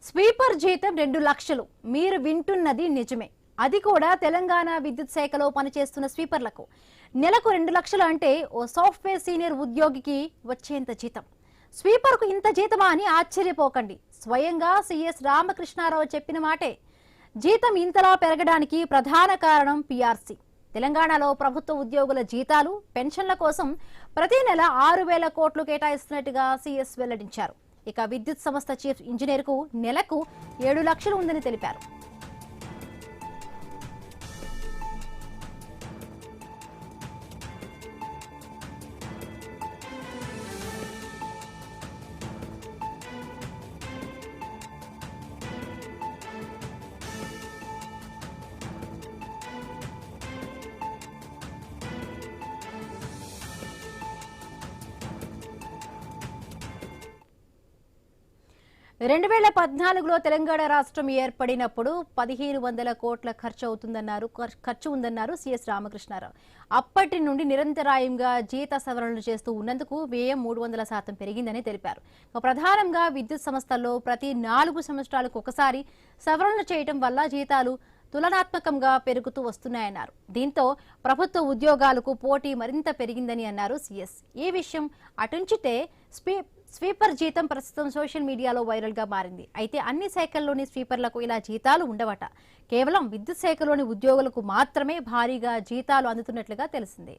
Sweeper జీతం 2 లక్షలు. మీరు వింటున్నది నిజమే. అది కూడా తెలంగాణ విద్యుత్ శాఖలో పనిచేస్తున్న స్వీపర్లకు. నెలకు 2 లక్షలు అంటే ఓ సాఫ్ట్వేర్ సీనియర్ ఉద్యోగికి వచ్చేంత జీతం. స్వీపర్కు ఇంత జీతమా అని ఆశ్చర్యపోకండి. స్వయంగా సిఎస్ రామకృష్ణారావు చెప్పిన మాటే. జీతం ఇంతలా పెరగడానికి ప్రధాన కారణం పీఆర్సీ. తెలంగాణలో ప్రభుత్వ ఉద్యోగుల జీతాలు, పెన్షన్ల కోసం ప్రతి నెల 6,000 కోట్లు కేటాయిస్తున్నట్టుగా సిఎస్ వెల్లడించారు. ఇక విద్యుత్ సంస్థ చీఫ్ ఇంజనీర్కు నెలకు 7 లక్షలు ఉందని తెలిపారు. రెండు 2014లో తెలంగాణ రాష్ట్రం ఏర్పడినప్పుడు 1,500 కోట్ల ఖర్చు ఉందన్నారు సిఎస్ రామకృష్ణారావు. అప్పటి నుండి నిరంతరాయంగా జీత సవరణలు చేస్తూ ఉన్నందుకు వ్యయం 300% పెరిగిందని తెలిపారు. ప్రధానంగా విద్యుత్ సంస్థల్లో ప్రతి 4 సంవత్సరాలకు ఒకసారి సవరణలు చేయడం వల్ల జీతాలు తులనాత్మకంగా పెరుగుతూ వస్తున్నాయన్నారు. దీంతో ప్రభుత్వ ఉద్యోగాలకు పోటీ మరింత పెరిగిందని అన్నారు సిఎస్. ఈ విషయం అటుంచితే స్వీపర్ జీతం ప్రస్తుతం సోషల్ మీడియాలో వైరల్ గా మారింది. అయితే అన్ని శాఖల్లోని స్వీపర్లకు ఇలా జీతాలు ఉండవట. కేవలం విద్యుత్ శాఖలోని ఉద్యోగులకు మాత్రమే భారీగా జీతాలు అందుతున్నట్లుగా తెలిసింది.